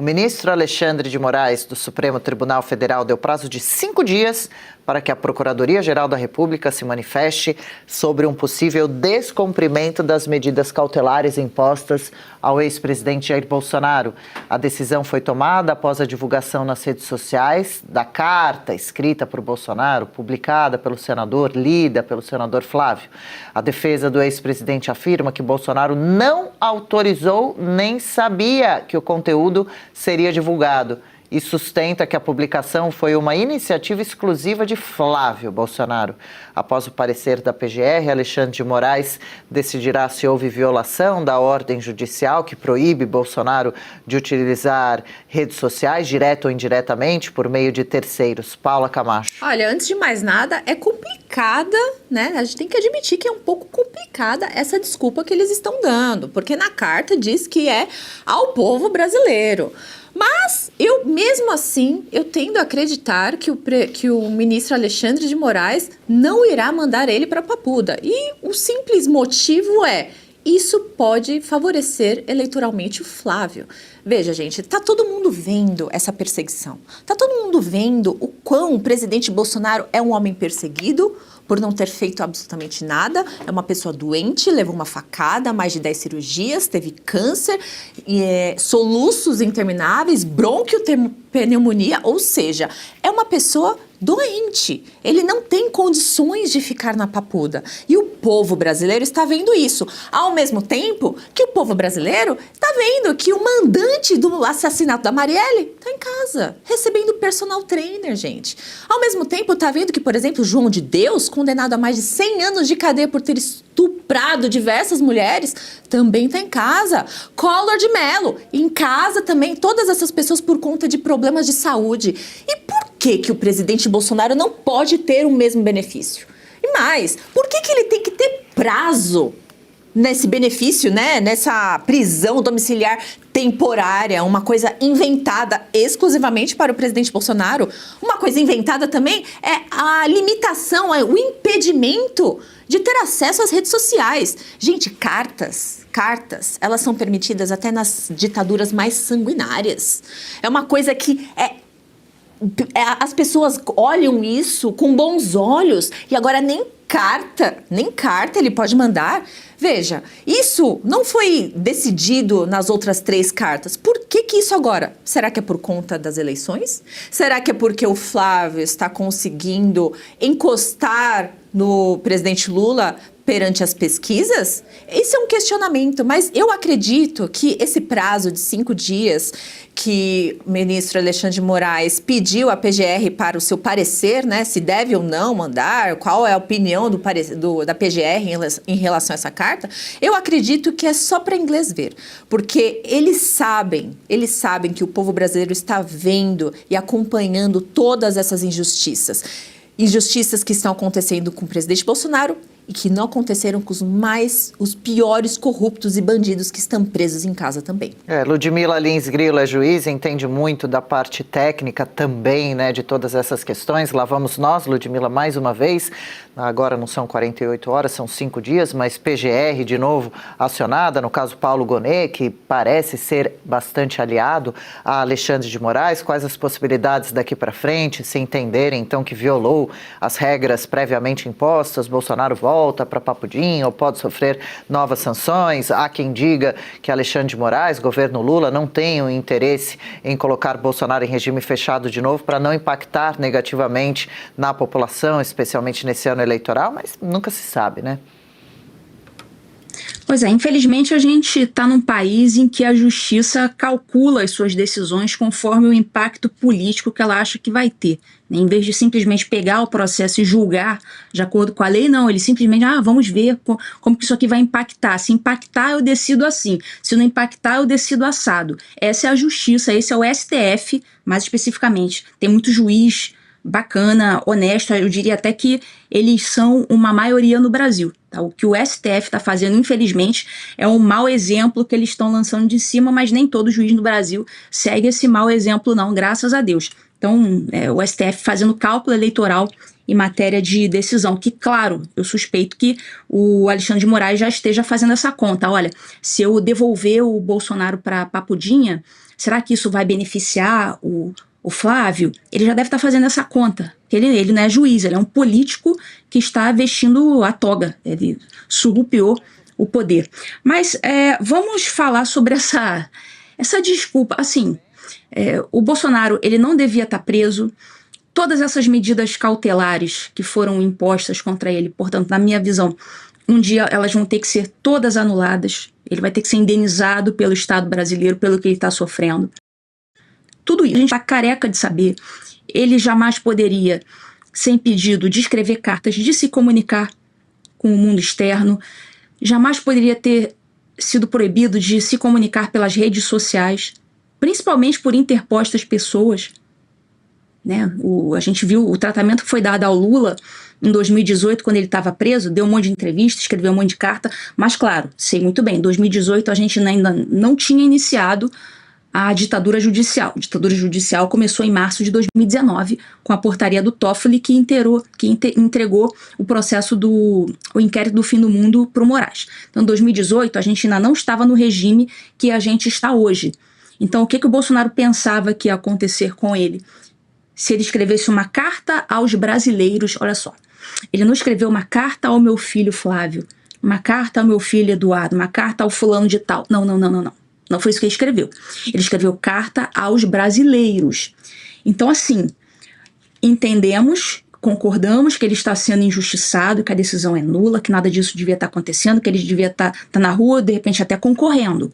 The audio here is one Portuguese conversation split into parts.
ministro Alexandre de Moraes, do Supremo Tribunal Federal, deu prazo de 5 dias para que a Procuradoria-Geral da República se manifeste sobre um possível descumprimento das medidas cautelares impostas ao ex-presidente Jair Bolsonaro. A decisão foi tomada após a divulgação nas redes sociais da carta escrita por Bolsonaro, publicada pelo senador, lida pelo senador Flávio. A defesa do ex-presidente afirma que Bolsonaro não autorizou nem sabia que o conteúdo seria divulgado e sustenta que a publicação foi uma iniciativa exclusiva de Flávio Bolsonaro. Após o parecer da PGR, Alexandre de Moraes decidirá se houve violação da ordem judicial que proíbe Bolsonaro de utilizar redes sociais, direto ou indiretamente, por meio de terceiros. Paula Camacho. Olha, antes de mais nada, é complicada, né? A gente tem que admitir que é um pouco complicada essa desculpa que eles estão dando, porque na carta diz que é ao povo brasileiro. Mas, mesmo assim, eu tendo a acreditar que o ministro Alexandre de Moraes não irá mandar ele para Papuda. E o simples motivo é: isso pode favorecer eleitoralmente o Flávio. Veja, gente, tá todo mundo vendo essa perseguição. Tá todo mundo vendo o quão o presidente Bolsonaro é um homem perseguido por não ter feito absolutamente nada. É uma pessoa doente, levou uma facada, mais de 10 cirurgias, teve câncer, soluços intermináveis, bronquiopneumonia, ou seja, é uma pessoa doente. Ele não tem condições de ficar na Papuda. E o povo brasileiro está vendo isso. Ao mesmo tempo que o povo brasileiro está vendo que o mandante do assassinato da Marielle está em casa, recebendo personal trainer, gente. Ao mesmo tempo está vendo que, por exemplo, João de Deus, condenado a mais de 100 anos de cadeia por ter estuprado diversas mulheres, também está em casa. Collor de Mello, em casa também, todas essas pessoas por conta de problemas de saúde. E por que o presidente Bolsonaro não pode ter o mesmo benefício? E mais, por que ele tem que ter prazo nesse benefício, né? Nessa prisão domiciliar temporária, uma coisa inventada exclusivamente para o presidente Bolsonaro? Uma coisa inventada também é a limitação, o impedimento de ter acesso às redes sociais. Gente, cartas, elas são permitidas até nas ditaduras mais sanguinárias. É uma coisa que as pessoas olham isso com bons olhos e agora nem carta ele pode mandar. Veja, isso não foi decidido nas outras 3 cartas. Por que isso agora? Será que é por conta das eleições? Será que é porque o Flávio está conseguindo encostar no presidente Lula perante as pesquisas? Esse é um questionamento, mas eu acredito que esse prazo de 5 dias que o ministro Alexandre de Moraes pediu à PGR para o seu parecer, né, se deve ou não mandar, qual é a opinião da PGR em relação a essa carta, eu acredito que é só para inglês ver, porque eles sabem que o povo brasileiro está vendo e acompanhando todas essas injustiças que estão acontecendo com o presidente Bolsonaro e que não aconteceram com os piores corruptos e bandidos que estão presos em casa também. Ludmila Lins Grilo é juíza, entende muito da parte técnica também, né, de todas essas questões. Lá vamos nós, Ludmila, mais uma vez. Agora não são 48 horas, são 5 dias, mas PGR de novo acionada, no caso Paulo Gonet, que parece ser bastante aliado a Alexandre de Moraes. Quais as possibilidades daqui para frente, se entenderem então que violou as regras previamente impostas, Bolsonaro volta para Papudinho ou pode sofrer novas sanções? Há quem diga que Alexandre de Moraes, governo Lula, não tem o interesse em colocar Bolsonaro em regime fechado de novo para não impactar negativamente na população, especialmente nesse ano eleitoral, mas nunca se sabe, né? Pois é, infelizmente a gente está num país em que a justiça calcula as suas decisões conforme o impacto político que ela acha que vai ter. Em vez de simplesmente pegar o processo e julgar de acordo com a lei, não, ele simplesmente, vamos ver como que isso aqui vai impactar. Se impactar, eu decido assim. Se não impactar, eu decido assado. Essa é a justiça, esse é o STF, mais especificamente. Tem muito juiz bacana, honesto, eu diria até que eles são uma maioria no Brasil. Tá? O que o STF está fazendo, infelizmente, é um mau exemplo que eles estão lançando de cima, mas nem todo juiz no Brasil segue esse mau exemplo não, graças a Deus. Então, o STF fazendo cálculo eleitoral em matéria de decisão, que, claro, eu suspeito que o Alexandre de Moraes já esteja fazendo essa conta. Olha, se eu devolver o Bolsonaro para Papudinha, Será que isso vai beneficiar o Flávio? Ele já deve estar fazendo essa conta. Ele não é juiz, ele é um político que está vestindo a toga. Ele surrupiou o poder. Mas vamos falar sobre essa desculpa. Assim, o Bolsonaro, ele não devia estar preso. Todas essas medidas cautelares que foram impostas contra ele, portanto, na minha visão, um dia elas vão ter que ser todas anuladas. Ele vai ter que ser indenizado pelo Estado brasileiro pelo que ele está sofrendo. Tudo isso a gente está careca de saber. Ele jamais poderia ser impedido de escrever cartas, de se comunicar com o mundo externo. Jamais poderia ter sido proibido de se comunicar pelas redes sociais, principalmente por interpostas pessoas. Né? A gente viu o tratamento que foi dado ao Lula em 2018, quando ele estava preso, deu um monte de entrevista, escreveu um monte de carta, mas claro, sei muito bem, em 2018 a gente ainda não tinha iniciado a ditadura judicial. A ditadura judicial começou em março de 2019, com a portaria do Toffoli, que entregou o processo o inquérito do fim do mundo para o Moraes. Então, em 2018, a gente ainda não estava no regime que a gente está hoje. Então, o que o Bolsonaro pensava que ia acontecer com ele? Se ele escrevesse uma carta aos brasileiros, olha só, ele não escreveu uma carta ao meu filho Flávio, uma carta ao meu filho Eduardo, uma carta ao fulano de tal. Não. Não foi isso que ele escreveu. Ele escreveu carta aos brasileiros. Então, assim, entendemos, concordamos que ele está sendo injustiçado, que a decisão é nula, que nada disso devia estar acontecendo, que ele devia estar na rua, de repente até concorrendo.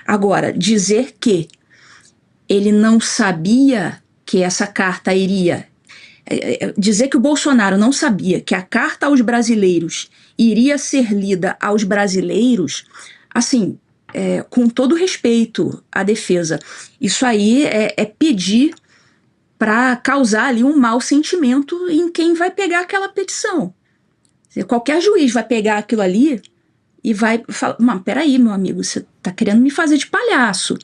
Agora, dizer que ele não sabia que essa carta iria... Dizer que o Bolsonaro não sabia que a carta aos brasileiros iria ser lida aos brasileiros, assim... com todo respeito à defesa, isso aí é pedir para causar ali um mau sentimento em quem vai pegar aquela petição. Qualquer juiz vai pegar aquilo ali e vai falar, mas peraí, meu amigo, você está querendo me fazer de palhaço.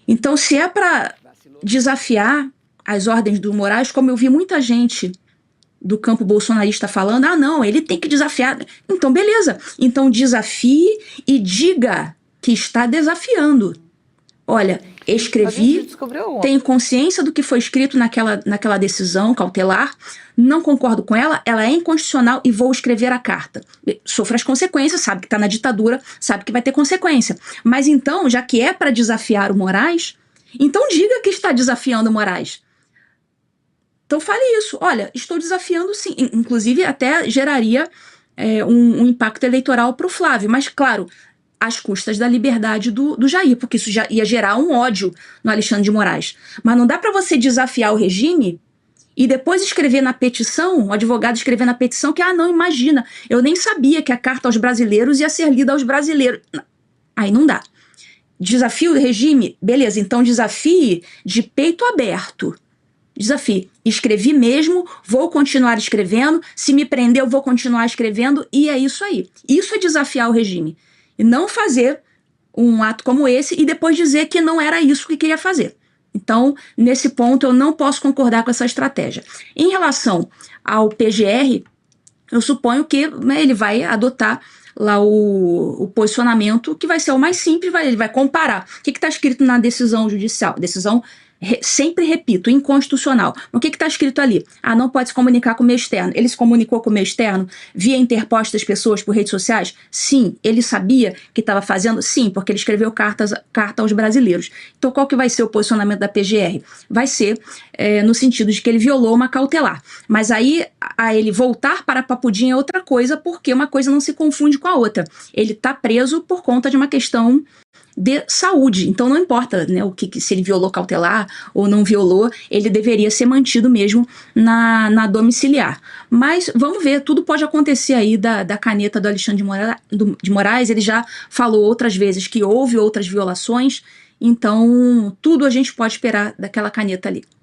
Então, se é para desafiar as ordens do Moraes, como eu vi muita gente do campo bolsonarista falando, não, ele tem que desafiar. Então, beleza. Então, desafie e diga que está desafiando. Olha, escrevi, tenho consciência do que foi escrito naquela decisão cautelar, não concordo com ela, ela é inconstitucional e vou escrever a carta. Sofra as consequências, sabe que está na ditadura, sabe que vai ter consequência. Mas então, já que é para desafiar o Moraes, então diga que está desafiando o Moraes. Então fale isso. Olha, estou desafiando sim. Inclusive até geraria um impacto eleitoral para o Flávio. Mas claro, às custas da liberdade do Jair, porque isso já ia gerar um ódio no Alexandre de Moraes. Mas não dá para você desafiar o regime e depois escrever na petição, o advogado escrever na petição que, não, imagina, eu nem sabia que a carta aos brasileiros ia ser lida aos brasileiros. Aí não dá. Desafio o regime? Beleza, então desafie de peito aberto. Desafie. Escrevi mesmo, vou continuar escrevendo, se me prender eu vou continuar escrevendo e é isso aí. Isso é desafiar o regime. E não fazer um ato como esse e depois dizer que não era isso que queria fazer. Então, nesse ponto, eu não posso concordar com essa estratégia. Em relação ao PGR, eu suponho que ele vai adotar lá o posicionamento que vai ser o mais simples, ele vai comparar. O que está escrito na decisão judicial? Decisão, sempre repito, inconstitucional. O que está escrito ali? Não pode se comunicar com o meio externo. Ele se comunicou com o meio externo via interpostas pessoas por redes sociais? Sim. Ele sabia que estava fazendo? Sim, porque ele escreveu carta aos brasileiros. Então, qual que vai ser o posicionamento da PGR? Vai ser no sentido de que ele violou uma cautelar. Mas aí, a ele voltar para Papudim é outra coisa, porque uma coisa não se confunde com a outra. Ele está preso por conta de uma questão de saúde. Então não importa, né, se ele violou cautelar ou não violou, ele deveria ser mantido mesmo na domiciliar. Mas vamos ver, tudo pode acontecer aí da caneta do Alexandre de Moraes. Ele já falou outras vezes que houve outras violações, então tudo a gente pode esperar daquela caneta ali.